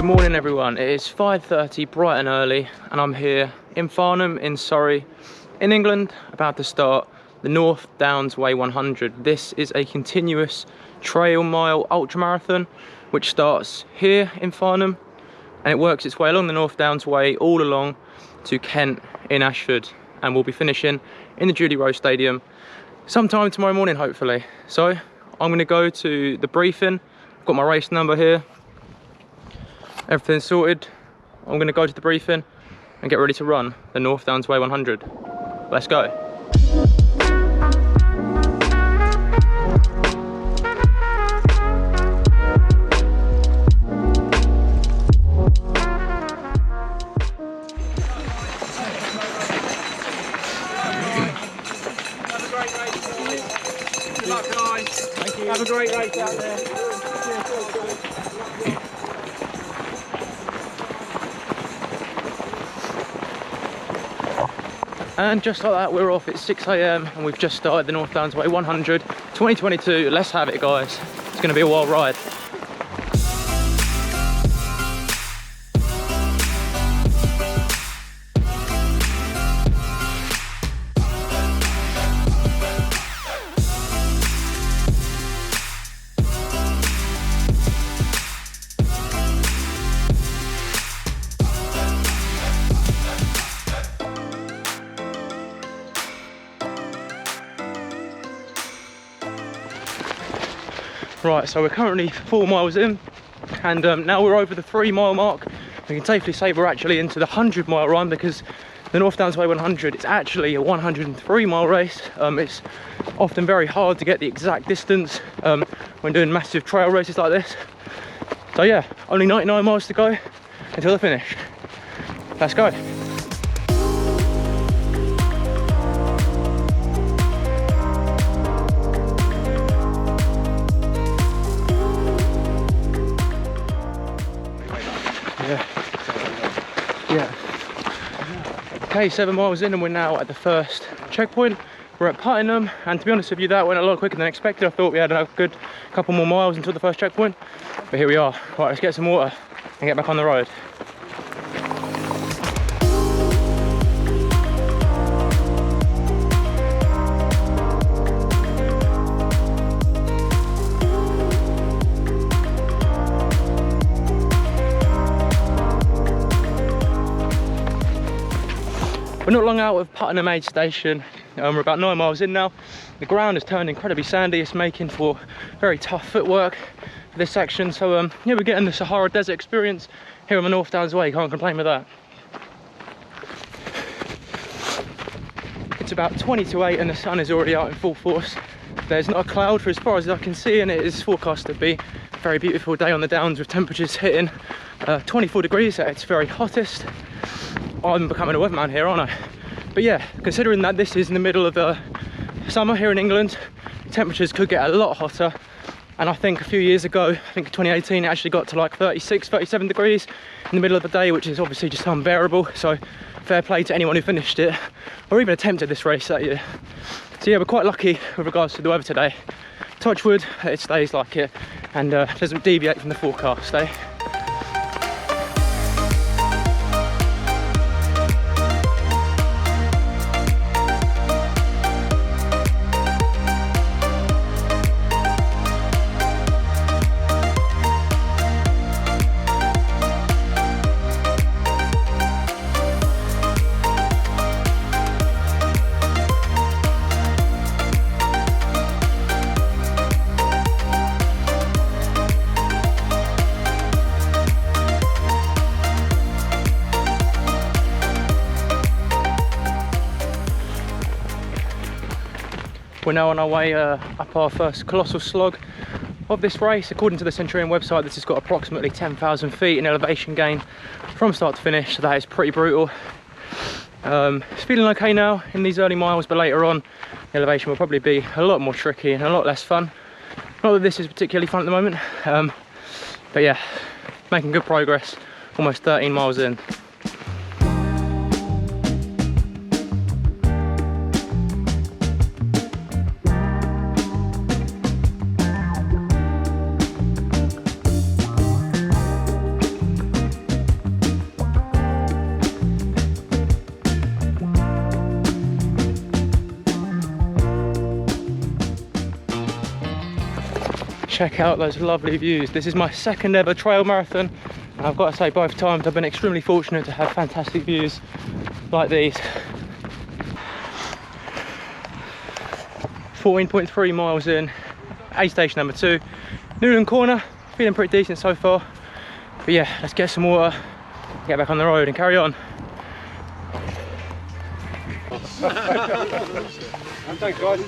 morning everyone, it is 5:30 bright and early and I'm here in Farnham in Surrey in England about to start the North Downs Way 100. This is a continuous trail mile ultramarathon which starts here in Farnham and it works its way along the North Downs Way all along to Kent in Ashford, and we'll be finishing in the Julie Rowe Stadium sometime tomorrow morning hopefully. So I'm going to go to the briefing. I've got my race number here. Everything's sorted. I'm going to go to the briefing and get ready to run the North Downs Way 100. Let's go. Have a great race. Good luck, guys. Thank you. Have a great race out there. And just like that, we're off at 6 AM and we've just started the North Downs Way 100 2022. Let's have it, guys. It's going to be a wild ride. Right, so we're currently 4 miles in and now we're over the 3 mile mark. We can safely say we're actually into the 100 mile run because the North Downs Way 100 is actually a 103 mile race. It's often very hard to get the exact distance when doing massive trail races like this. So yeah, only 99 miles to go until the finish. Let's go. Yeah. Okay, 7 miles in and we're now at the first checkpoint. We're at Puttenham, and to be honest with you, that went a lot quicker than expected. I thought we had a good couple more miles until the first checkpoint, but here we are. Right, let's get some water and get back on the road. We're not long out of Puttenham aid station. We're about 9 miles in now. The ground has turned incredibly sandy. It's making for very tough footwork for this section. So yeah, we're getting the Sahara Desert experience here on the North Downs Way. Can't complain with that. It's about 20 to 8 and the sun is already out in full force. There's not a cloud for as far as I can see, and it is forecast to be a very beautiful day on the downs with temperatures hitting 24 degrees at its very hottest. I'm becoming a weatherman here, aren't I? But yeah, considering that this is in the middle of summer here in England, temperatures could get a lot hotter. And I think a few years ago, I think 2018, it actually got to like 36, 37 degrees in the middle of the day, which is obviously just unbearable. So fair play to anyone who finished it or even attempted this race that year. So yeah, we're quite lucky with regards to the weather today. Touch wood, it stays like it and doesn't deviate from the forecast, eh? We're now on our way up our first colossal slog of this race. According to the Centurion website, this has got approximately 10,000 feet in elevation gain from start to finish, so that is pretty brutal. It's feeling okay now in these early miles, but later on the elevation will probably be a lot more tricky and a lot less fun. Not that this is particularly fun at the moment, but yeah, making good progress, almost 13 miles in. check out those lovely views. This is my second ever trail marathon, and I've got to say both times I've been extremely fortunate to have fantastic views like these. 14.3 miles in, aid station number 2, Newlands corner, feeling pretty decent so far. But yeah, let's get some water, get back on the road and carry on. Thanks guys.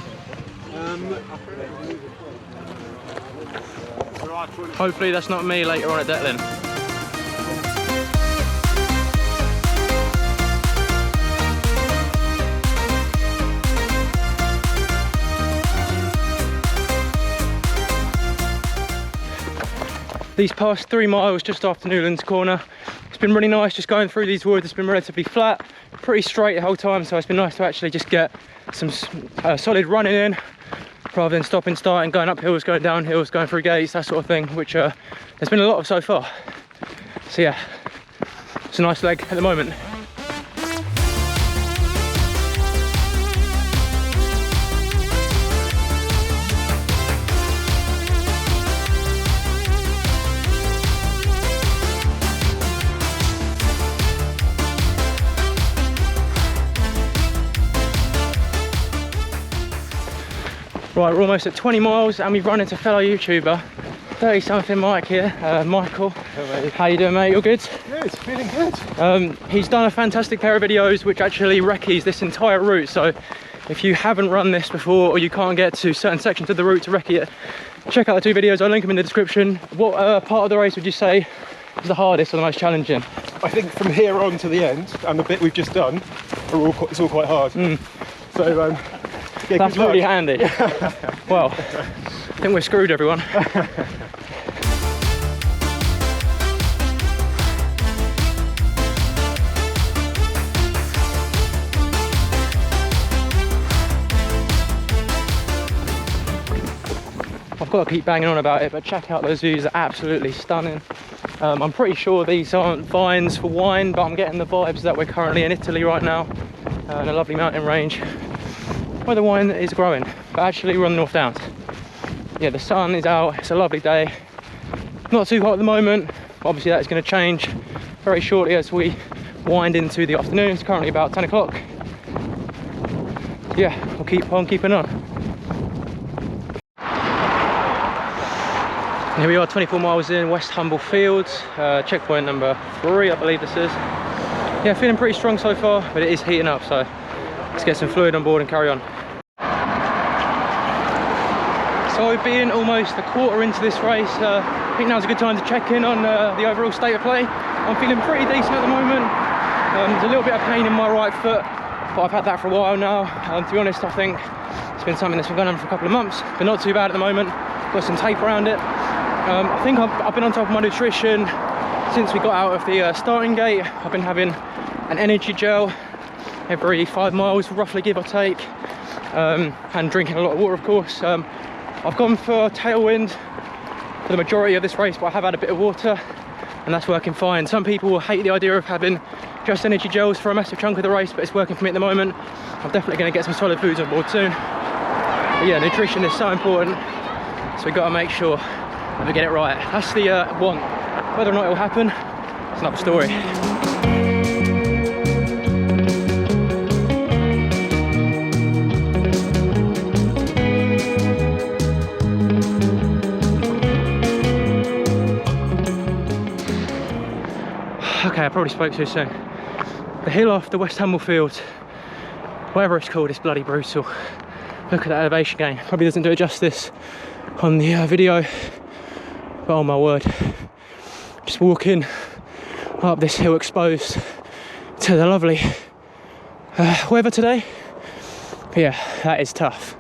Hopefully that's not me later on at Detling. These past 3 miles just after Newlands corner, it's been really nice just going through these woods. It's been relatively flat, pretty straight the whole time, so it's been nice to actually just get some solid running in rather than stopping, starting, going up hills, going down hills, going through gates, that sort of thing, which there's been a lot of so far. So yeah, it's a nice leg at the moment. Right, we're almost at 20 miles and we've run into fellow YouTuber, 30-something Mike here, Michael. Hello. How you doing, mate? You're good? Good, feeling good. He's done a fantastic pair of videos which actually recce's this entire route, so if you haven't run this before or you can't get to certain sections of the route to recce it, check out the 2 videos, I'll link them in the description. What part of the race would you say is the hardest or the most challenging? I think from here on to the end, and the bit we've just done, it's all quite hard. So yeah, that's really handy. Well, I think we're screwed, everyone. I've got to keep banging on about it, but check out those views, they're absolutely stunning. I'm pretty sure these aren't vines for wine, but I'm getting the vibes that we're currently in Italy right now, in a lovely mountain range where the wine is growing, but actually we're on the North Downs. Yeah, the sun is out, it's a lovely day. Not too hot at the moment, but obviously that's going to change very shortly as we wind into the afternoon. It's currently about 10 o'clock. Yeah, we'll keep on keeping on. And here we are, 24 miles in, West Humblefields, checkpoint number 3, I believe this is. Yeah, feeling pretty strong so far, but it is heating up, so let's get some fluid on board and carry on. So being almost a quarter into this race, I think now's a good time to check in on the overall state of play. I'm feeling pretty decent at the moment. There's a little bit of pain in my right foot, but I've had that for a while now. To be honest, I think it's been something that's been going on for a couple of months, but not too bad at the moment. Got some tape around it. I think I've been on top of my nutrition since we got out of the starting gate. I've been having an energy gel every 5 miles, roughly, give or take, and drinking a lot of water, of course. I've gone for tailwind for the majority of this race, but I have had a bit of water, and that's working fine. Some people will hate the idea of having just energy gels for a massive chunk of the race, but it's working for me at the moment. I'm definitely going to get some solid foods on board soon. But yeah, nutrition is so important, so we've got to make sure that we get it right. That's the want. Whether or not it will happen, it's another story. Okay, I probably spoke too soon. The hill off the West Humblefields, whatever it's called, is bloody brutal. Look at that elevation gain. Probably doesn't do it justice on the video, but oh my word. Just walking up this hill exposed to the lovely weather today. But yeah, that is tough.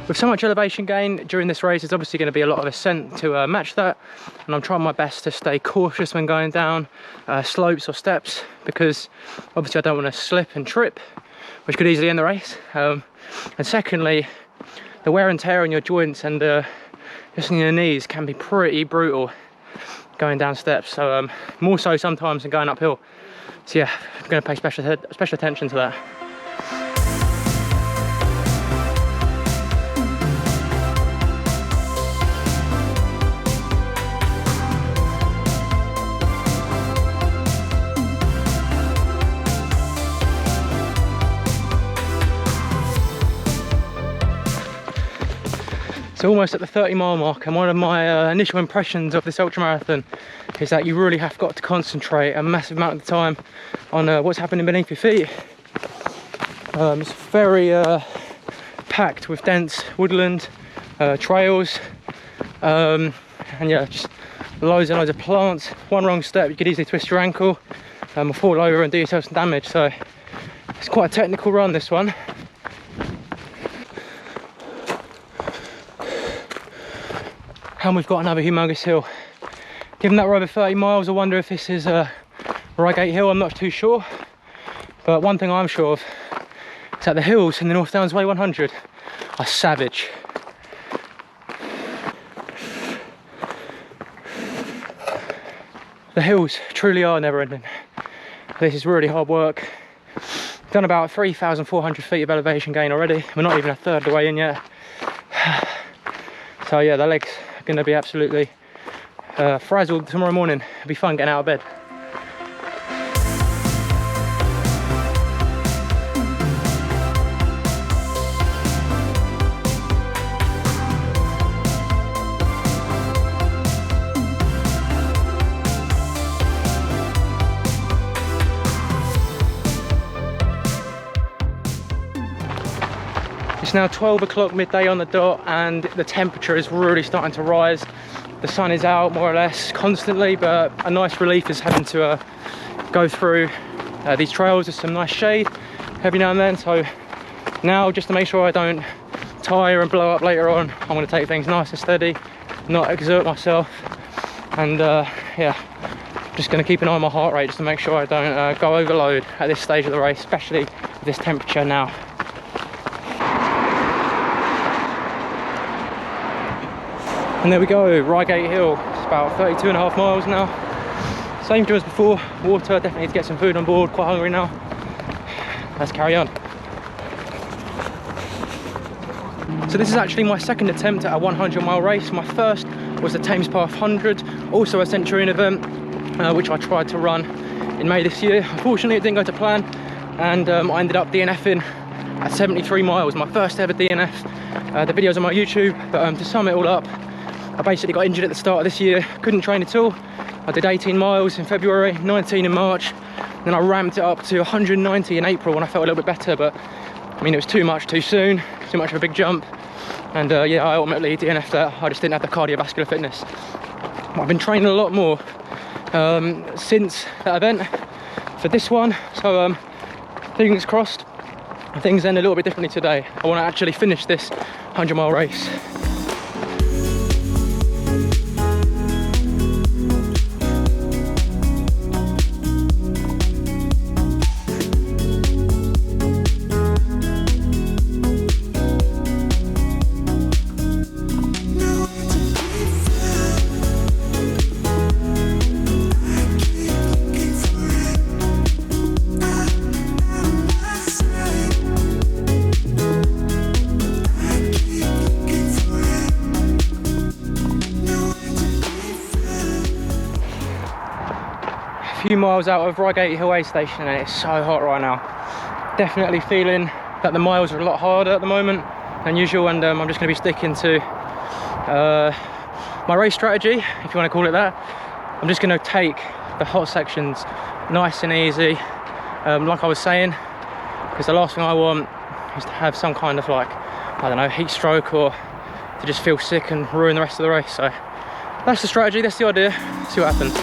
With some much elevation gain during this race. There's obviously going to be a lot of ascent to match that, and I'm trying my best to stay cautious when going down slopes or steps, because obviously I don't want to slip and trip, which could easily end the race. And secondly, the wear and tear on your joints and just in your knees can be pretty brutal going down steps, so more so sometimes than going uphill. So yeah, I'm going to pay special attention to that. So almost at the 30-mile mark, and one of my initial impressions of this ultramarathon is that you really have got to concentrate a massive amount of the time on what's happening beneath your feet. It's very packed with dense woodland, trails, and yeah, just loads and loads of plants. One wrong step, you could easily twist your ankle or fall over and do yourself some damage. So it's quite a technical run, this one. And we've got another humongous hill. Given that we're over 30 miles, I wonder if this is Reigate Hill. I'm not too sure. But one thing I'm sure of is that the hills in the North Downs Way 100 are savage. The hills truly are never ending. This is really hard work. Done about 3,400 feet of elevation gain already. We're not even a third of the way in yet. So yeah, the legs are going to be absolutely frazzled tomorrow morning. It'll be fun getting out of bed. It's now 12 o'clock midday on the dot, and the temperature is really starting to rise. The sun is out more or less constantly, but a nice relief is having to go through these trails. There's some nice shade every now and then, so now, just to make sure I don't tire and blow up later on, I'm going to take things nice and steady, not exert myself, and yeah, just going to keep an eye on my heart rate just to make sure I don't go overload at this stage of the race, especially with this temperature now. And there we go, Reigate Hill. It's about 32.5 miles now. Same to as before, water, definitely need to get some food on board, quite hungry now. Let's carry on. So this is actually my second attempt at a 100-mile race. My first was the Thames Path 100, also a Centurion event, which I tried to run in May this year. Unfortunately, it didn't go to plan, and I ended up DNFing at 73 miles, my first ever DNF. The video's on my YouTube, but to sum it all up, I basically got injured at the start of this year, couldn't train at all. I did 18 miles in February, 19 in March, then I ramped it up to 190 in April when I felt a little bit better, but I mean, it was too much too soon, too much of a big jump, and yeah, I ultimately DNF'd that. I just didn't have the cardiovascular fitness. I've been training a lot more since that event for this one, so fingers crossed, things end a little bit differently today. I want to actually finish this 100-mile race. Few miles out of Reigate Hill Aid Station, and it's so hot right now. Definitely feeling that the miles are a lot harder at the moment than usual, and I'm just going to be sticking to my race strategy, if you want to call it that. I'm just going to take the hot sections nice and easy, like I was saying, because the last thing I want is to have some kind of, like, I don't know, heat stroke, or to just feel sick and ruin the rest of the race. So that's the strategy, that's the idea. See what happens.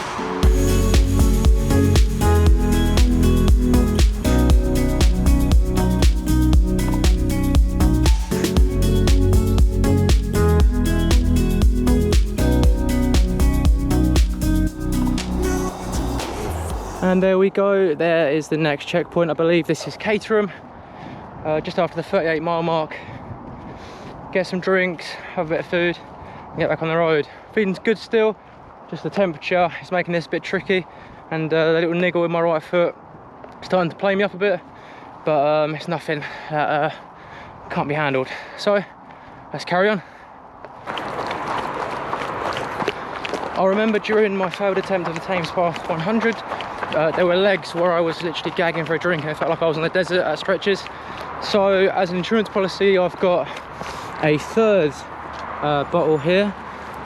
And there we go, there is the next checkpoint. I believe this is Caterham, just after the 38-mile mark. Get some drinks, have a bit of food, and get back on the road. Feeling's good still, just the temperature is making this a bit tricky, and the little niggle in my right foot starting to play me up a bit, but it's nothing that can't be handled. So let's carry on. I remember during my failed attempt at the Thames Path 100, there were legs where I was literally gagging for a drink and it felt like I was in the desert at stretches. So as an insurance policy, I've got a third bottle here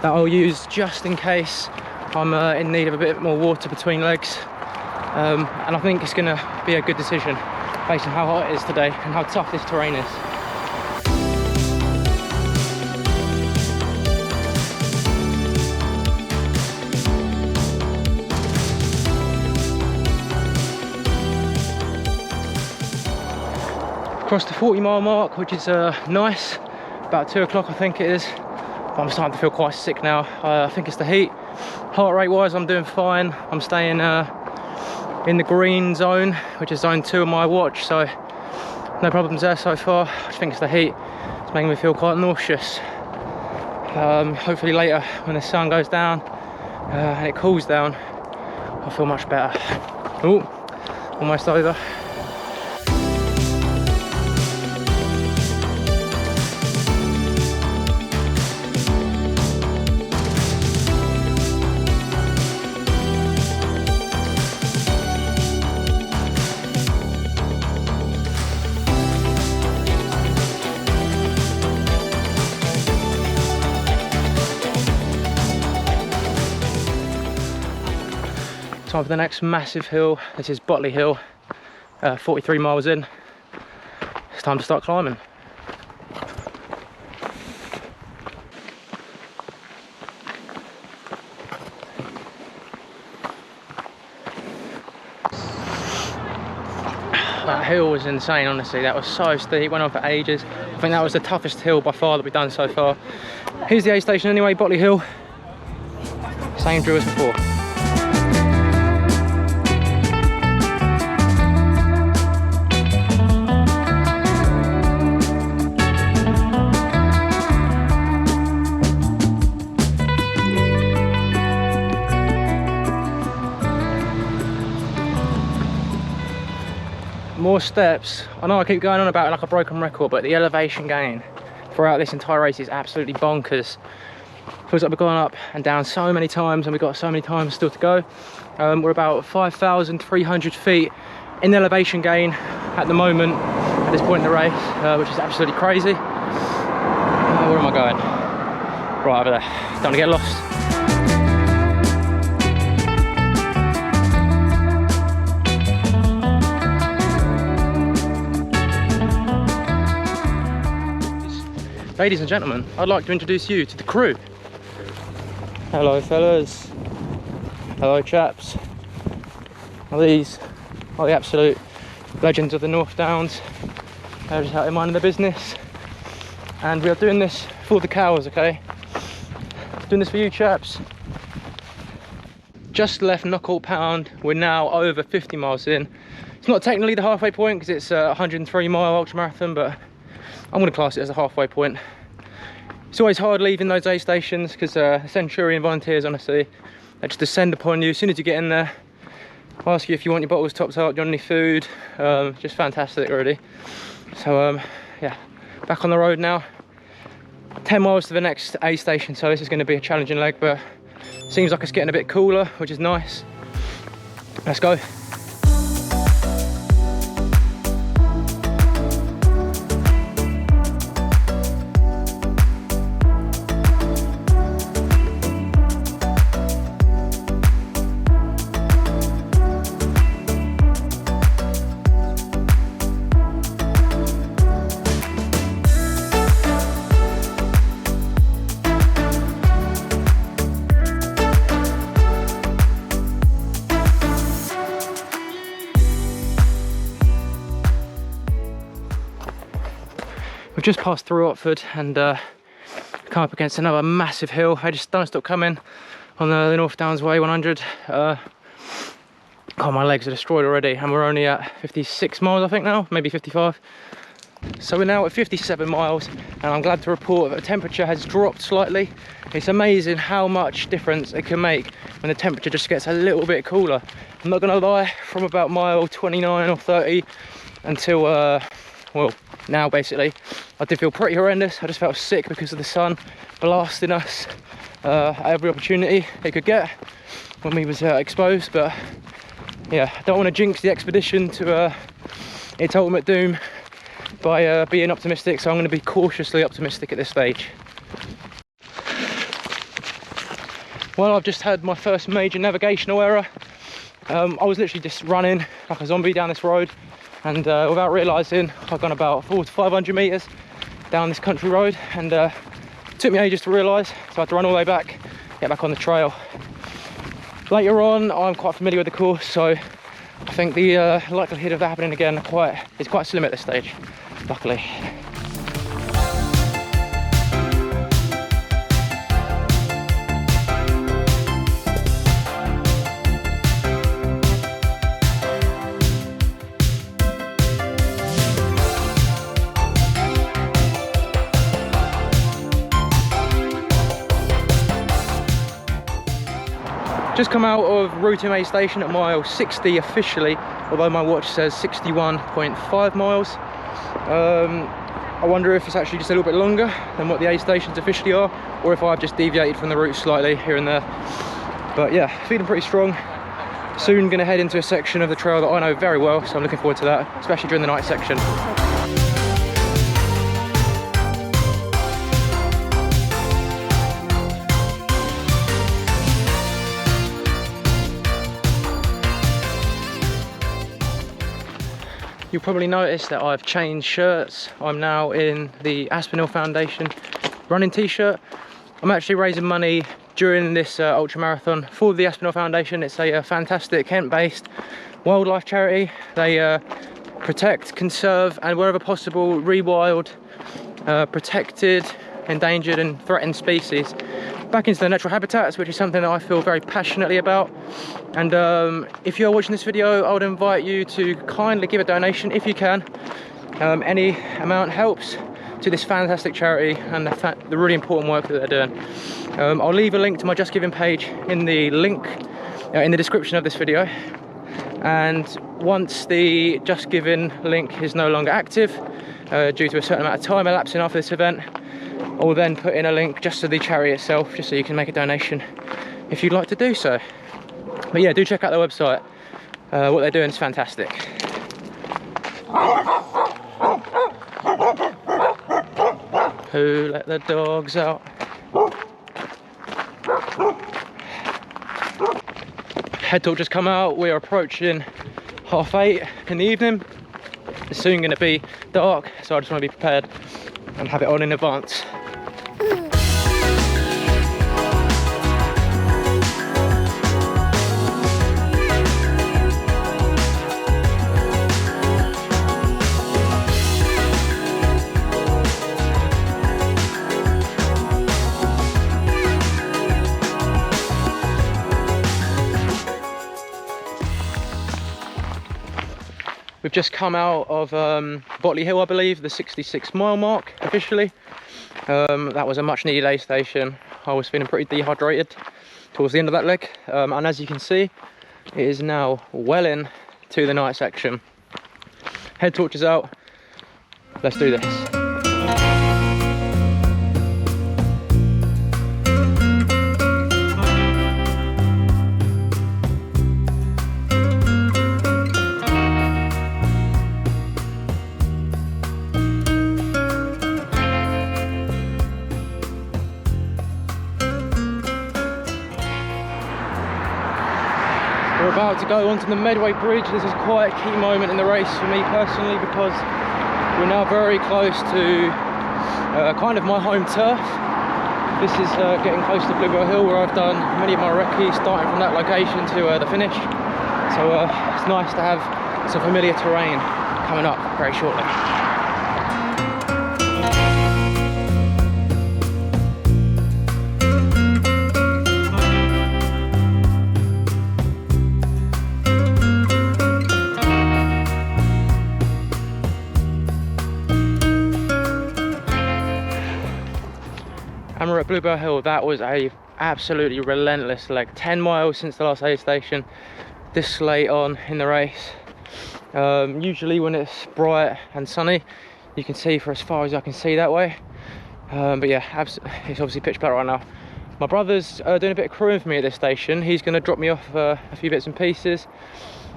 that I'll use just in case I'm in need of a bit more water between legs. And I think it's going to be a good decision based on how hot it is today and how tough this terrain is. Across the 40-mile mark, which is nice, about 2 o'clock I think it is, but I'm starting to feel quite sick now. I think it's the heat. Heart rate wise I'm doing fine. I'm staying in the green zone, which is zone 2 on my watch, so no problems there so far. I just think it's the heat. It's making me feel quite nauseous. Hopefully later when the sun goes down and it cools down, I'll feel much better. Oh, almost over. Time for the next massive hill. This is Botley Hill, 43 miles in. It's time to start climbing. That hill was insane, honestly. That was so steep, went on for ages. I think that was the toughest hill by far that we've done so far. Here's the aid station anyway, Botley Hill. Same drill as before. More steps. I know I keep going on about it like a broken record, but the elevation gain throughout this entire race is absolutely bonkers. Feels like we've gone up and down so many times and we've got so many times still to go. We're about 5,300 feet in elevation gain at the moment at this point in the race, which is absolutely crazy. Where am I going? Right over there. Don't want to get lost. Ladies and gentlemen, I'd like to introduce you to the crew. Hello fellas. Hello chaps. Well, these are the absolute legends of the North Downs. They're just out there minding their business. And we are doing this for the cows, okay? Doing this for you chaps. Just left Knockholt Pound. We're now over 50 miles in. It's not technically the halfway point because it's a 103-mile ultramarathon, but I'm going to class it as a halfway point. It's always hard leaving those aid stations because the Centurion volunteers, honestly, they just descend upon you as soon as you get in there. Ask you if you want your bottles topped up, do you want any food? Just fantastic already. So yeah, back on the road now. 10 miles to the next aid station, so this is going to be a challenging leg, but seems like it's getting a bit cooler, which is nice. Let's go. We've just passed through Watford and come up against another massive hill. I just don't stop coming on the North Downs Way 100. God, my legs are destroyed already, and we're only at 56 miles I think now, maybe 55. So we're now at 57 miles, and I'm glad to report that the temperature has dropped slightly. It's amazing how much difference it can make when the temperature just gets a little bit cooler. I'm not gonna lie, from about mile 29 or 30 until well, now basically, I did feel pretty horrendous. I just felt sick because of the sun blasting us at every opportunity it could get when we was exposed. But yeah, I don't want to jinx the expedition to its ultimate doom by being optimistic, so I'm going to be cautiously optimistic at this stage. Well, I've just had my first major navigational error. I was literally just running like a zombie down this road, and without realising, I've gone about 400 to 500 metres down this country road, and it took me ages to realise, so I had to run all the way back, get back on the trail. Later on, I'm quite familiar with the course, so I think the likelihood of that happening again is quite slim at this stage, luckily. Just come out of Wrotham aid station at mile 60 officially, although my watch says 61.5 miles. I wonder if it's actually just a little bit longer than what the aid stations officially are, or if I've just deviated from the route slightly here and there. But yeah, feeling pretty strong. Soon going to head into a section of the trail that I know very well, so I'm looking forward to that, especially during the night section. You'll probably notice that I've changed shirts. I'm now in the Aspinall Foundation running t-shirt. I'm actually raising money during this ultramarathon for the Aspinall Foundation. It's a fantastic Kent-based wildlife charity. They protect, conserve, and wherever possible, rewild, protected, endangered and threatened species back into their natural habitats, which is something that I feel very passionately about. And if you're watching this video, I would invite you to kindly give a donation if you can. Any amount helps to this fantastic charity and the really important work that they're doing. I'll leave a link to my Just Giving page in the link in the description of this video. And once the Just Giving link is no longer active, due to a certain amount of time elapsing after this event, I'll then put in a link just to the charity itself, just so you can make a donation if you'd like to do so. But yeah, do check out their website. What they're doing is fantastic. Who let the dogs out? Head talk just come out. We're approaching 8:30 in the evening. It's soon going to be dark, so I just want to be prepared and have it on in advance. We've just come out of Botley Hill, I believe, the 66-mile mark officially. That was a much needed aid station. I was feeling pretty dehydrated towards the end of that leg. And as you can see, it is now well in to the night section. Head torches out. Let's do this. We're about to go onto the Medway Bridge. This is quite a key moment in the race for me personally, because we're now very close to kind of my home turf. This is getting close to Bluebell Hill, where I've done many of my recce, starting from that location to the finish. So it's nice to have some familiar terrain coming up very shortly. at Bluebell Hill, that was a absolutely relentless leg. 10 miles since the last aid station, this late on in the race. Usually when it's bright and sunny, you can see for as far as I can see that way. But yeah, it's obviously pitch black right now. My brother's doing a bit of crewing for me at this station. He's going to drop me off a few bits and pieces,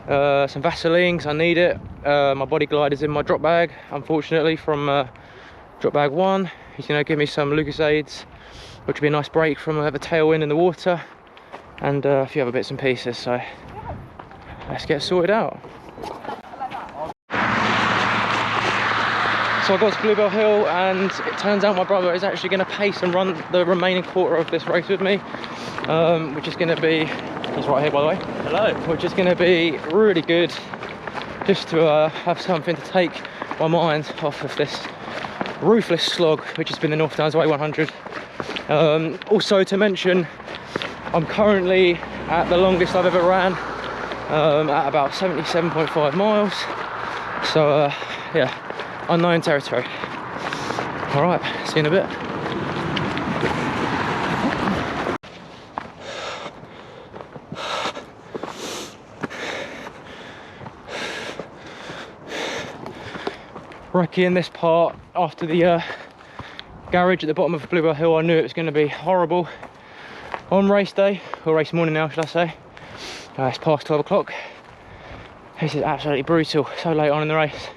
some Vaseline 'cause I need it. My body glider's in my drop bag, unfortunately, from drop bag 1. He's going to give me some Lucasades, which will be a nice break from the tailwind in the water, and a few other bits and pieces. So let's get sorted out. So I got to Bluebell Hill, and it turns out my brother is actually going to pace and run the remaining quarter of this race with me, which is going to be, he's right here by the way. Hello. Which is going to be really good, just to have something to take my mind off of this ruthless slog, which has been the North Downs Way 100. Also to mention, I'm currently at the longest I've ever ran, at about 77.5 miles. So yeah. Unknown territory. All right, see you in a bit. Recce in this part, after the garage at the bottom of Bluebell Hill, I knew it was going to be horrible on race day, or race morning now should I say. It's past 12 o'clock. This is absolutely brutal, so late on in the race.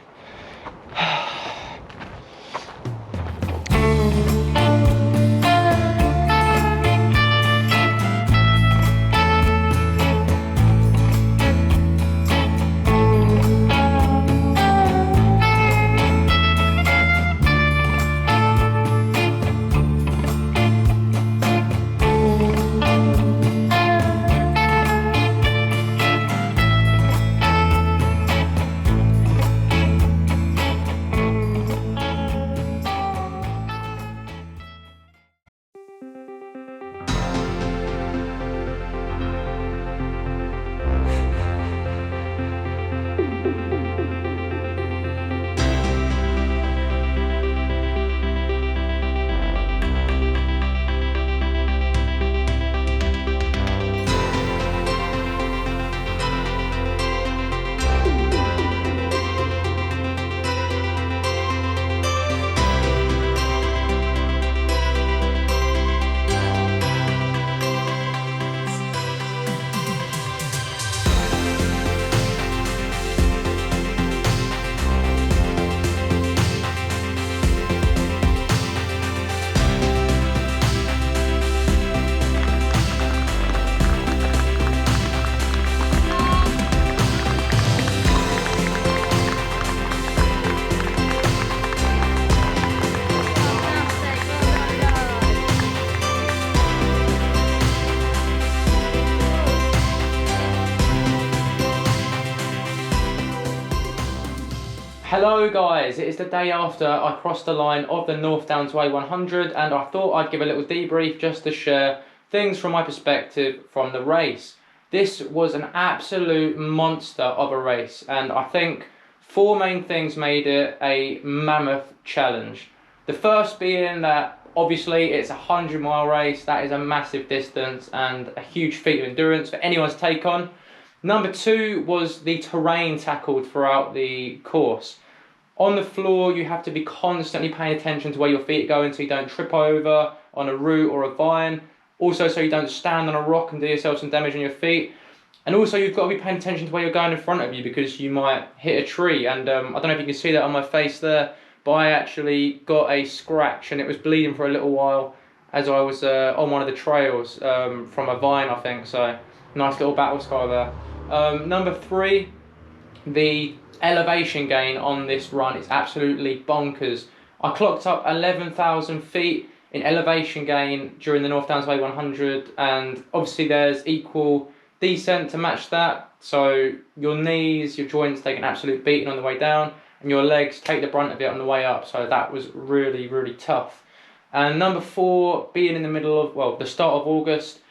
Hello guys, it is the day after I crossed the line of the North Downs Way 100, and I thought I'd give a little debrief just to share things from my perspective from the race. This was an absolute monster of a race, and I think 4 main things made it a mammoth challenge. The first being that obviously it's a 100-mile race. That is a massive distance and a huge feat of endurance for anyone to take on. Number 2 was the terrain tackled throughout the course. On the floor, you have to be constantly paying attention to where your feet are going so you don't trip over on a root or a vine. Also, so you don't stand on a rock and do yourself some damage on your feet. And also, you've got to be paying attention to where you're going in front of you, because you might hit a tree. And I don't know if you can see that on my face there, but I actually got a scratch and it was bleeding for a little while as I was on one of the trails from a vine, I think. So, nice little battle scar there. Number 3, the elevation gain on this run is absolutely bonkers. I clocked up 11,000 feet in elevation gain during the North Downs Way 100, and obviously there's equal descent to match that, so your knees, your joints take an absolute beating on the way down, and your legs take the brunt of it on the way up, so that was really, really tough. And number 4, being in the middle of, well, the start of August,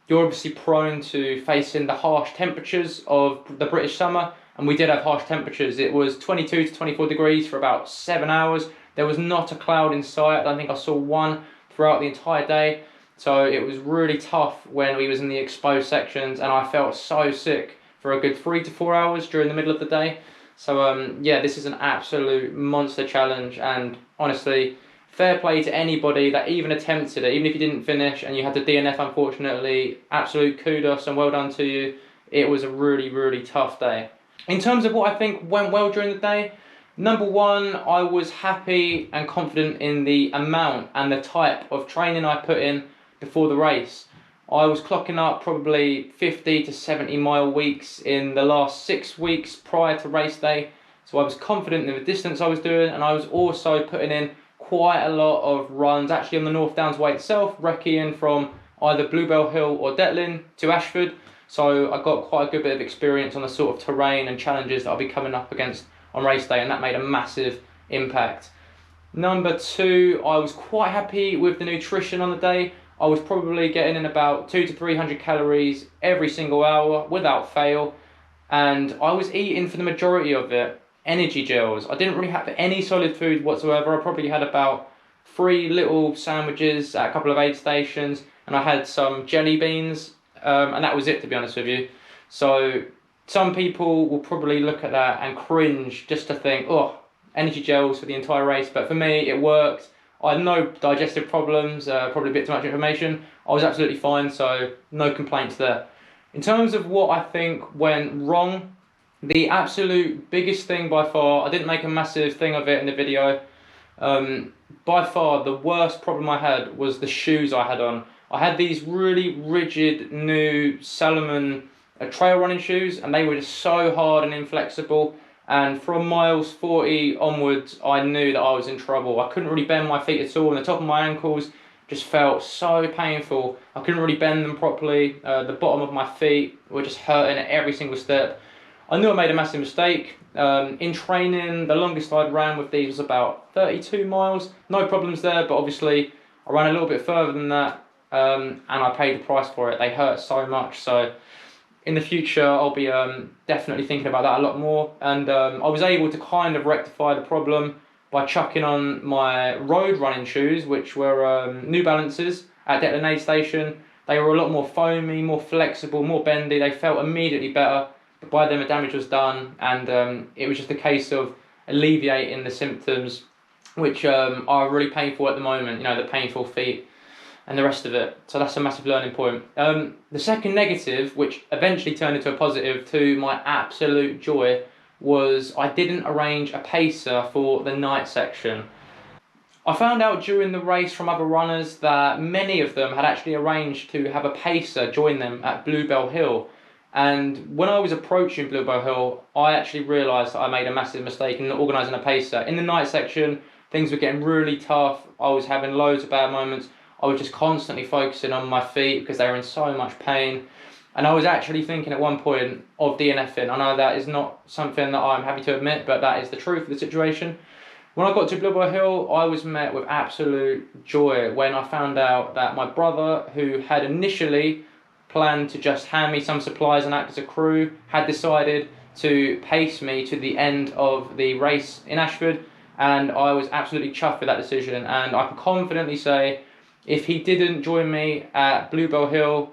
you're obviously prone to facing the harsh temperatures of the British summer, and we did have harsh temperatures. It was 22 to 24 degrees for about 7 hours. There was not a cloud in sight. I don't think I saw one throughout the entire day. So it was really tough when we was in the exposed sections, and I felt so sick for a good 3 to 4 hours during the middle of the day. So yeah, this is an absolute monster challenge, and honestly, fair play to anybody that even attempted it, even if you didn't finish and you had to DNF unfortunately. Absolute kudos and well done to you. It was a really, really tough day. In terms of what I think went well during the day, number one, I was happy and confident in the amount and the type of training I put in before the race. I was clocking up probably 50 to 70 mile weeks in the last 6 weeks prior to race day. So I was confident in the distance I was doing, and I was also putting in quite a lot of runs actually on the North Downs Way itself, recceing from either Bluebell Hill or Detling to Ashford. So I got quite a good bit of experience on the sort of terrain and challenges that I'll be coming up against on race day, and that made a massive impact. Number two, I was quite happy with the nutrition on the day. I was probably getting in about 200 to 300 calories every single hour without fail, and I was eating for the majority of it energy gels. I didn't really have any solid food whatsoever. I probably had about 3 little sandwiches at a couple of aid stations, and I had some jelly beans, and that was it, to be honest with you. So some people will probably look at that and cringe just to think, oh, energy gels for the entire race, but for me it worked. I had no digestive problems, probably a bit too much information. I was absolutely fine, so no complaints there. In terms of what I think went wrong, the absolute biggest thing by far, I didn't make a massive thing of it in the video, by far the worst problem I had was the shoes I had on. I had these really rigid new Salomon trail running shoes, and they were just so hard and inflexible. And from miles 40 onwards, I knew that I was in trouble. I couldn't really bend my feet at all, and the top of my ankles just felt so painful. I couldn't really bend them properly. The bottom of my feet were just hurting at every single step. I knew I made a massive mistake. In training, the longest I'd ran with these was about 32 miles. No problems there, but obviously I ran a little bit further than that, and I paid the price for it. They hurt so much, so in the future, I'll be definitely thinking about that a lot more. And I was able to kind of rectify the problem by chucking on my road running shoes, which were New Balances at Detling aid station. They were a lot more foamy, more flexible, more bendy. They felt immediately better. But by then the damage was done, and it was just a case of alleviating the symptoms, which are really painful at the moment, you know, the painful feet and the rest of it. So that's a massive learning point. The second negative, which eventually turned into a positive to my absolute joy, was I didn't arrange a pacer for the night section. I found out during the race from other runners that many of them had actually arranged to have a pacer join them at Bluebell Hill. And when I was approaching Bluebell Hill, I actually realised that I made a massive mistake in organising a pacer. In the night section, things were getting really tough. I was having loads of bad moments. I was just constantly focusing on my feet because they were in so much pain. And I was actually thinking at one point of DNFing. I know that is not something that I'm happy to admit, but that is the truth of the situation. When I got to Bluebell Hill, I was met with absolute joy when I found out that my brother, who had initially planned to just hand me some supplies and act as a crew, had decided to pace me to the end of the race in Ashford. And I was absolutely chuffed with that decision. And I can confidently say, if he didn't join me at Bluebell Hill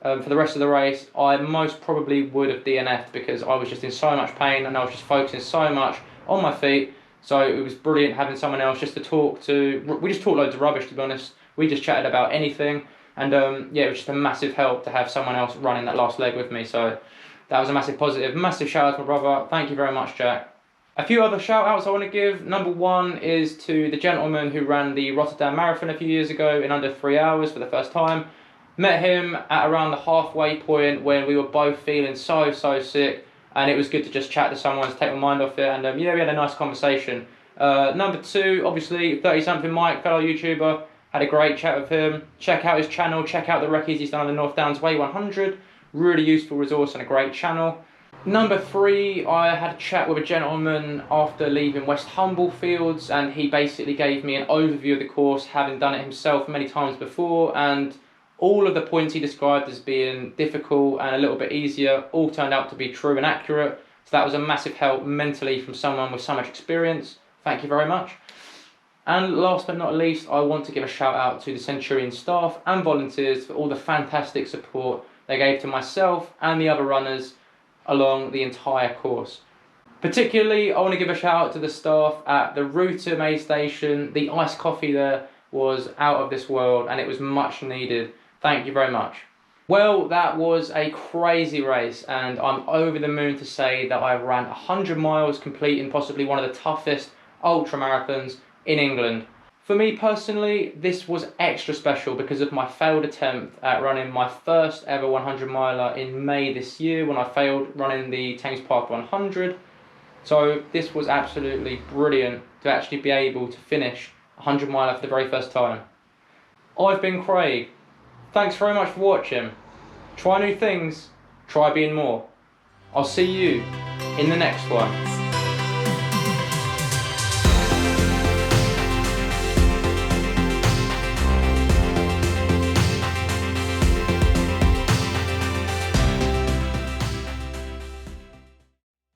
for the rest of the race, I most probably would have DNF'd because I was just in so much pain and I was just focusing so much on my feet. So it was brilliant having someone else just to talk to. We just talked loads of rubbish, to be honest. We just chatted about anything. And yeah, it was just a massive help to have someone else running that last leg with me. So that was a massive positive. Massive shout out to my brother. Thank you very much, Jack. A few other shout outs I want to give. Number one is to the gentleman who ran the Rotterdam Marathon a few years ago in under 3 hours for the first time. Met him at around the halfway point when we were both feeling so sick, and it was good to just chat to someone to take my mind off it, and yeah, we had a nice conversation. Number two, obviously 30-something Mike, fellow YouTuber, had a great chat with him. Check out his channel, check out the recce's he's done on the North Downs Way 100. Really useful resource and a great channel. Number three, I had a chat with a gentleman after leaving West Humblefields, and he basically gave me an overview of the course, having done it himself many times before, and all of the points he described as being difficult and a little bit easier all turned out to be true and accurate. So that was a massive help mentally from someone with so much experience. Thank you very much. And last but not least, I want to give a shout out to the Centurion staff and volunteers for all the fantastic support they gave to myself and the other runners along the entire course. Particularly, I want to give a shout out to the staff at the Wrotham aid station. The iced coffee there was out of this world and it was much needed. Thank you very much. Well, that was a crazy race and I'm over the moon to say that I ran 100 miles completing possibly one of the toughest ultramarathons in England. For me personally, this was extra special because of my failed attempt at running my first ever 100 miler in May this year when I failed running the Thames Path 100. So this was absolutely brilliant to actually be able to finish a 100 miler for the very first time. I've been Craig. Thanks very much for watching. Try new things, try being more. I'll see you in the next one.